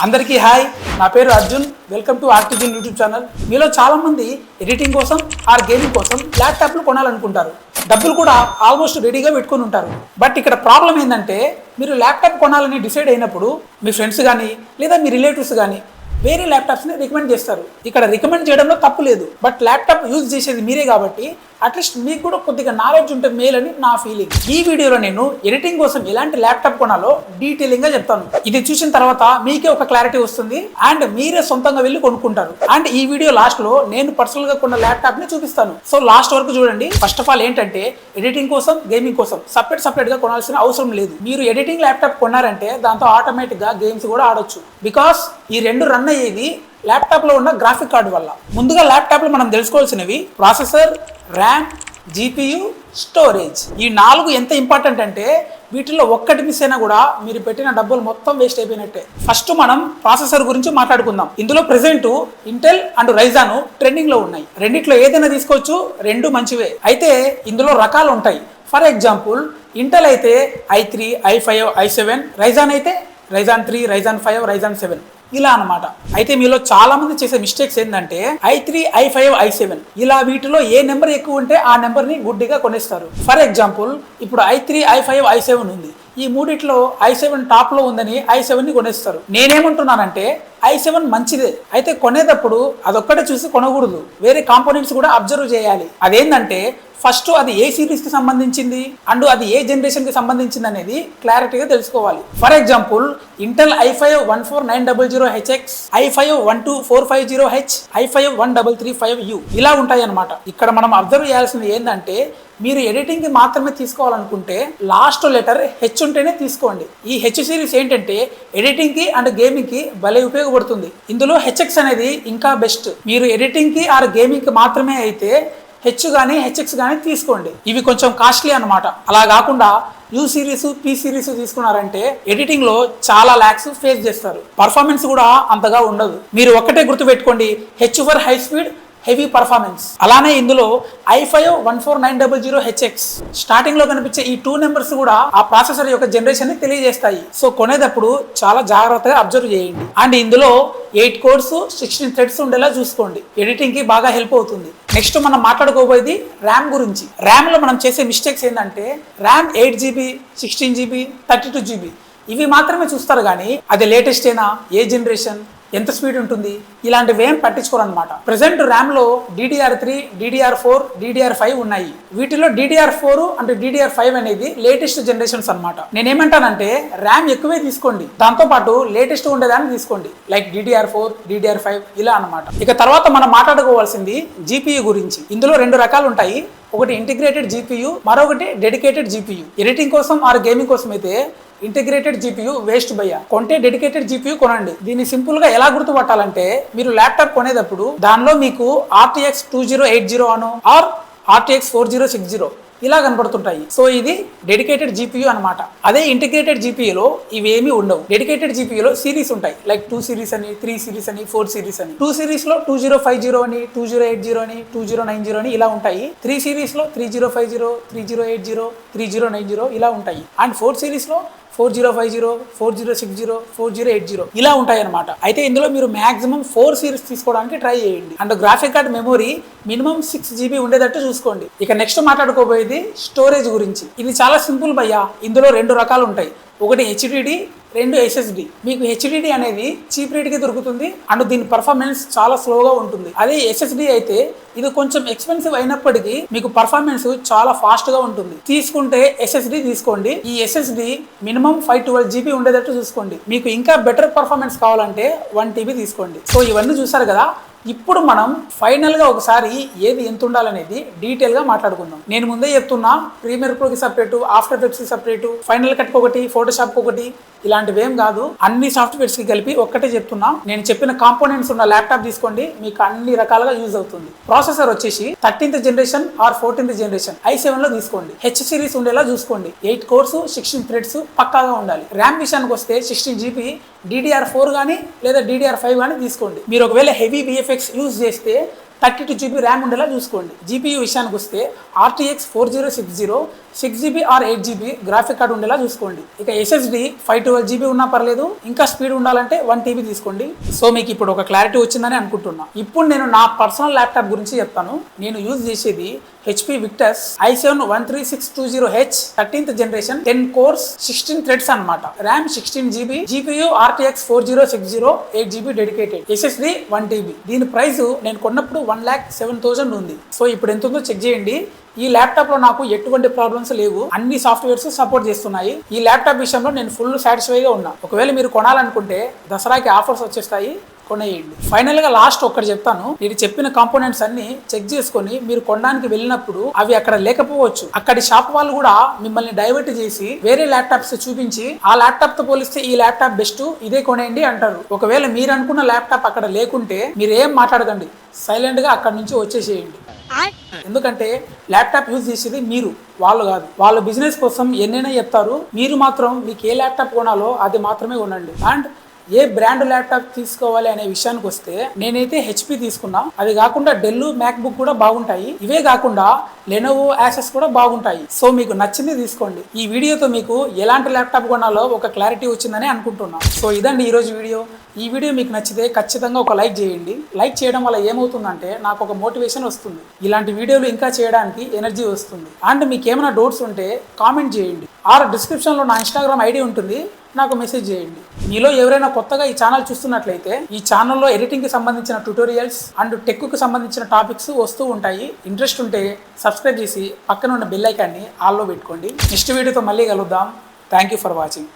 అందరికీ హాయ్, నా పేరు Arjun. Welcome to artisan YouTube channel. మీలో చాలా మంది ఎడిటింగ్ కోసం ఆర్ గేమింగ్ కోసం ల్యాప్టాప్లు కొనాలనుకుంటారు. డబ్బులు కూడా ఆల్మోస్ట్ రెడీగా పెట్టుకుని ఉంటారు. బట్ ఇక్కడ ప్రాబ్లం ఏంటంటే, మీరు ల్యాప్టాప్ కొనాలని డిసైడ్ అయినప్పుడు మీ ఫ్రెండ్స్ కానీ లేదా మీ రిలేటివ్స్ కానీ వేరే ల్యాప్టాప్స్ని రికమెండ్ చేస్తారు. ఇక్కడ రికమెండ్ చేయడంలో తప్పు లేదు, బట్ ల్యాప్టాప్ యూజ్ చేసేది మీరే కాబట్టి అట్లీస్ట్ మీకు కూడా కొద్దిగా నాలెడ్జ్ ఉంటే మేల్ అని నా ఫీలింగ్. ఈ వీడియోలో నేను ఎడిటింగ్ కోసం ఎలాంటి ల్యాప్టాప్ కొనాలో డీటెయిలింగ్ గా చెప్తాను. ఇది చూసిన తర్వాత మీకే ఒక క్లారిటీ వస్తుంది అండ్ మీరే సొంతంగా వెళ్ళి కొనుక్కుంటారు. అండ్ ఈ వీడియో లాస్ట్ లో నేను పర్సనల్ గా కొన్న ల్యాప్టాప్ ని చూపిస్తాను. సో లాస్ట్ వరకు చూడండి. ఫస్ట్ ఆఫ్ ఆల్ ఏంటంటే, ఎడిటింగ్ కోసం గేమింగ్ కోసం సపరేట్ గా కొనాల్సిన అవసరం లేదు. మీరు ఎడిటింగ్ ల్యాప్టాప్ కొన్నారంటే దాంతో ఆటోమేటిక్ గా గేమ్స్ కూడా ఆడొచ్చు. బికాస్ ఈ రెండు రన్ అయ్యేది ల్యాప్టాప్ లో ఉన్న గ్రాఫిక్ కార్డు వల్ల. ముందుగా ల్యాప్టాప్ లో మనం తెలుసుకోవాల్సినవి ప్రాసెసర్, ర్యామ్, జీపీయూ, స్టోరేజ్. ఈ 4 ఎంత ఇంపార్టెంట్ అంటే వీటిలో ఒక్కటి మిస్ అయినా కూడా మీరు పెట్టిన డబ్బులు మొత్తం వేస్ట్ అయిపోయినట్టే. ఫస్ట్ మనం ప్రాసెసర్ గురించి మాట్లాడుకుందాం. ఇందులో present Intel and Ryzen trending లో ఉన్నాయి. రెండిట్లో ఏదైనా తీసుకోవచ్చు, రెండు మంచివే. అయితే ఇందులో రకాలు ఉంటాయి. ఫర్ ఎగ్జాంపుల్, ఇంటెల్ అయితే i3, i5, i7, రైజాన్ అయితే రైజాన్ 3, రైజాన్ 5, రైజాన్ 7 ఇలా అన్నమాట. అయితే మీలో చాలా మంది చేసే మిస్టేక్స్ ఏంటంటే i3, i5, i7 ఇలా వీటిలో ఏ నెంబర్ ఎక్కువ ఉంటే ఆ నెంబర్ ని గుడ్డిగా కొనేస్తారు. ఫర్ ఎగ్జాంపుల్, ఇప్పుడు i3, i5, i7 ఉంది. ఈ మూడిట్లో i7 టాప్ లో ఉందని i7 ని కొనేస్తారు. నేనేమంటున్నానంటే i7 మంచిదే, అయితే కొనేటప్పుడు అదొక్కటే చూసి కొనకూడదు, వేరే కాంపోనెంట్స్ కూడా అబ్జర్వ్ చేయాలి. అదేంటంటే ఫస్ట్ అది ఏ సిరీస్ కి సంబంధించింది అండ్ అది ఏ జనరేషన్ కి సంబంధించింది అనేది క్లారిటీగా తెలుసుకోవాలి. For example, Intel i5 14900HX, i5 12450H, i5 1335U ఇలా ఉంటాయి అన్నమాట. ఇక్కడ మనం అబ్జర్వ్ చేయాల్సింది ఏంటంటే, మీరు ఎడిటింగ్ కి మాత్రమే తీసుకోవాలనుకుంటే లాస్ట్ లెటర్ హెచ్ ఉంటేనే తీసుకోండి. ఈ హెచ్ సిరీస్ ఏంటంటే ఎడిటింగ్ కి అండ్ గేమింగ్ కి భలే ఉపయోగపడుతుంది. ఇందులో హెచ్ఎక్స్ అనేది ఇంకా బెస్ట్. మీరు ఎడిటింగ్ కి ఆర్ గేమింగ్ కి మాత్రమే అయితే హెచ్ కానీ హెచ్ఎక్స్ కానీ తీసుకోండి. ఇవి కొంచెం కాస్ట్లీ అనమాట. అలా కాకుండా యూ సిరీస్, పీ సిరీస్ తీసుకున్నారంటే ఎడిటింగ్ లో చాలా ల్యాక్స్ ఫేస్ చేస్తారు. పర్ఫార్మెన్స్ కూడా అంతగా ఉండదు. మీరు ఒక్కటే గుర్తుపెట్టుకోండి, H for high speed, heavy performance. అలానే ఇందులో i5 14900HX స్టార్టింగ్ లో కనిపించే ఈ 2 నెంబర్స్ కూడా ఆ ప్రాసెసర్ యొక్క జనరేషన్ ని తెలియజేస్తాయి. సో కొనేటప్పుడు చాలా జాగ్రత్తగా అబ్జర్వ్ చేయండి. అండ్ ఇందులో 8 కోర్స్ 16 థ్రెడ్స్ ఉండేలా చూసుకోండి. ఎడిటింగ్ కి బాగా హెల్ప్ అవుతుంది. నెక్స్ట్ మనం మాట్లాడుకోబోయేది ర్యామ్ గురించి. ర్యామ్ లో మనం చేసే మిస్టేక్స్ ఏంటంటే, ర్యామ్ 8GB, 16GB, 32GB ఇవి మాత్రమే చూస్తారు కానీ అది లేటెస్ట్ అయినా, ఏ జనరేషన్, ఎంత స్పీడ్ ఉంటుంది ఇలాంటివి ఏం పట్టించుకోరనమాట. ప్రెసెంట్ ర్యామ్ లో DDR3, DDR4, DDR5 ఉన్నాయి. వీటిలో DDR4 అంటే DDR5 అనేది లేటెస్ట్ జనరేషన్స్ అనమాట. నేనేమంటానంటే ర్యామ్ ఎక్కువే తీసుకోండి, దాంతో పాటు లేటెస్ట్ ఉండేదాన్ని తీసుకోండి, లైక్ DDR4, DDR5 ఇలా అనమాట. ఇక తర్వాత మనం మాట్లాడుకోవాల్సింది GPU గురించి. ఇందులో 2 రకాలు ఉంటాయి. ఒకటి ఇంటిగ్రేటెడ్ GPU, మరొకటి డెడికేటెడ్ GPU. ఎడిటింగ్ కోసం ఆర్ గేమింగ్ కోసం అయితే ఇంటిగ్రేటెడ్ GPU వేస్ట్ భయ్య. కొంటే డెడికేటెడ్ GPU కొనండి. దీన్ని సింపుల్ గా ఎలా గుర్తుపట్టాలంటే, మీరు ల్యాప్టాప్ కొనేటప్పుడు దానిలో మీకు RTX 2080 అను ఆర్ RTX 4060 ఇలా కనబడుతుంటాయి. సో ఇది డెడికేటెడ్ GPU అనమాట. అదే ఇంటిగ్రేటెడ్ GPUలో ఇవేమీ ఉండవు. డెడికేటెడ్ GPUలో సిరీస్ ఉంటాయి, లైక్ 2 సిరీస్ అని, 3 సిరీస్ అని, 4 సిరీస్ అని. 2 సిరీస్ లో 2050 అని, 2080 అని, 2090 అని ఇలా ఉంటాయి. 3 సిరీస్ లో 3050, 3080, 3090 ఇలా ఉంటాయి. అండ్ 4 సిరీస్ లో 4050, 4060, 4080 ఇలా ఉంటాయి అనమాట. అయితే ఇందులో మీరు మాక్సిమం 4 సిరీస్ తీసుకోవడానికి ట్రై చేయండి. And graphic card memory minimum 6GB ఉండేటట్టు చూసుకోండి. ఇక నెక్స్ట్ మాట్లాడుకోబోయేది స్టోరేజ్ గురించి. ఇది చాలా సింపుల్ భయ్యా. ఇందులో 2 రకాలు ఉంటాయి. ఒకటి HDD, 2 SSD. మీకు HDD అనేది చీప్ రేట్ కి దొరుకుతుంది అండ్ దీని పర్ఫార్మెన్స్ చాలా స్లోగా ఉంటుంది. అదే SSD అయితే ఇది కొంచెం ఎక్స్పెన్సివ్ అయినప్పటికీ మీకు పర్ఫార్మెన్స్ చాలా ఫాస్ట్ గా ఉంటుంది. తీసుకుంటే SSD తీసుకోండి. ఈ SSD మినిమం 512GB ఉండేటట్టు చూసుకోండి. మీకు ఇంకా బెటర్ పర్ఫార్మెన్స్ కావాలంటే 1TB తీసుకోండి. సో ఇవన్నీ చూసారు కదా. ఇప్పుడు మనం ఫైనల్ గా ఒకసారి ఏది ఎంత ఉండాలనేది డీటెయిల్ గా మాట్లాడుకుందాం. నేను ముందే చెప్తున్నా, ప్రీమియర్ ప్రోకి సపరేట్, ఆఫ్టర్ ఎఫెక్ట్స్ కి సపరేట్, ఫైనల్ కట్ ఒకటి, ఫోటోషాప్ ఒకటి ఇలాంటివి ఏం కాదు. అన్ని సాఫ్ట్వేర్స్ కి కలిపి ఒక్కటే చెప్తున్నా. నేను చెప్పిన కాంపోనెంట్స్ ఉన్న ల్యాప్టాప్ తీసుకోండి, మీకు అన్ని రకాలుగా యూజ్ అవుతుంది. ప్రాసెసర్ వచ్చేసి 13th generation or 14th generation i7 లో తీసుకోండి. హెచ్ సిరీస్ ఉండేలా చూసుకోండి. 8 కోర్స్ 16 థ్రెడ్స్ పక్కాగా ఉండాలి. ర్యామ్ విషయానికి వస్తే 16GB DDR4 కానీ లేదా DDR5 కానీ తీసుకోండి. మీరు ఒకవేళ హెవీ VFX యూజ్ చేస్తే 32 GB ర్యామ్ ఉండేలా చూసుకోండి. జీపీయూ విషయానికి వస్తే RTX 4060 6GB are 8GB graphic card ఉండేలా చూసుకోండి. ఇక SSD 512GB ఉన్నా పర్లేదు, ఇంకా స్పీడ్ ఉండాలంటే 1TB తీసుకోండి. సో మీకు ఇప్పుడు ఒక క్లారిటీ వచ్చిందని అనుకుంటున్నా. ఇప్పుడు నేను నా పర్సనల్ ల్యాప్టాప్ గురించి చెప్తాను. నేను యూజ్ చేసేది HP Victus i7-13620H 13th generation 10 cores 16 threads అన్నమాట. RAM 16GB, GPU RTX 4060 8GB dedicated, SSD 1TB. దీని ప్రైస్ నేను కొన్నప్పుడు 1,07,000 ఉంది. సో ఇప్పుడు ఎంత ఉందో చెక్ చేయండి. ఈ ల్యాప్టాప్ లో నాకు ఎటువంటి ప్రాబ్లమ్స్ లేవు, అన్ని సాఫ్ట్వేర్స్ సపోర్ట్ చేస్తున్నాయి. ఈ ల్యాప్టాప్ విషయంలో నేను ఫుల్ సాటిస్ఫైగా ఉన్నా. ఒకవేళ మీరు కొనాలనుకుంటే దసరాకి ఆఫర్స్ వచ్చేస్తాయి, కొనేయండి. ఫైనల్ గా లాస్ట్ ఒక్కటి చెప్తాను. నేను చెప్పిన కాంపోనెంట్స్ అన్ని చెక్ చేసుకొని మీరు కొనడానికి వెళ్ళినప్పుడు అవి అక్కడ లేకపోవచ్చు. అక్కడి షాప్ వాళ్ళు కూడా మిమ్మల్ని డైవర్ట్ చేసి వేరే ల్యాప్టాప్స్ చూపించి ఆ ల్యాప్టాప్ తో పోలిస్తే ఈ ల్యాప్టాప్ బెస్ట్, ఇదే కొనేయండి అంటారు. ఒకవేళ మీరు అనుకున్న ల్యాప్టాప్ అక్కడ లేకుంటే మీరు ఏం మాట్లాడకండి, సైలెంట్ గా అక్కడ నుంచి వచ్చేసేయండి. ఎందుకంటే ల్యాప్టాప్ యూజ్ చేసేది మీరు, వాళ్ళు కాదు. వాళ్ళ బిజినెస్ కోసం ఎన్నైనా చెప్తారు. మీరు మాత్రం మీకు ఏ ల్యాప్టాప్ కొనాలో అది మాత్రమే కొనండి. అండ్ ఏ బ్రాండ్ ల్యాప్టాప్ తీసుకోవాలి అనే విషయానికి వస్తే నేనైతే HP తీసుకున్నా. అది కాకుండా డెల్, మ్యాక్బుక్ కూడా బాగుంటాయి. ఇవే కాకుండా లెనోవో, యాసెస్ కూడా బాగుంటాయి. సో మీకు నచ్చింది తీసుకోండి. ఈ వీడియోతో మీకు ఎలాంటి ల్యాప్టాప్ కొనాలో ఒక క్లారిటీ వచ్చిందని అనుకుంటున్నా. సో ఇదండి ఈరోజు వీడియో. ఈ వీడియో మీకు నచ్చితే ఖచ్చితంగా ఒక లైక్ చేయండి. లైక్ చేయడం వల్ల ఏమవుతుందంటే నాకు ఒక మోటివేషన్ వస్తుంది, ఇలాంటి వీడియోలు ఇంకా చేయడానికి ఎనర్జీ వస్తుంది. అండ్ మీకు ఏమైనా డౌట్స్ ఉంటే కామెంట్ చేయండి, ఆర్ డిస్క్రిప్షన్లో నా ఇన్స్టాగ్రామ్ ఐడి ఉంటుంది, నాకు మెసేజ్ చేయండి. మీలో ఎవరైనా కొత్తగా ఈ ఛానల్ చూస్తున్నట్లయితే ఈ ఛానల్లో ఎడిటింగ్ కి సంబంధించిన ట్యూటోరియల్స్ అండ్ టెక్ కు సంబంధించిన టాపిక్స్ వస్తూ ఉంటాయి. ఇంట్రెస్ట్ ఉంటే సబ్స్క్రైబ్ చేసి పక్కన ఉన్న బెల్ ఐకాన్ని ఆల్లో పెట్టుకోండి. నెక్స్ట్ వీడియోతో మళ్ళీ కలుద్దాం. Thank you for watching.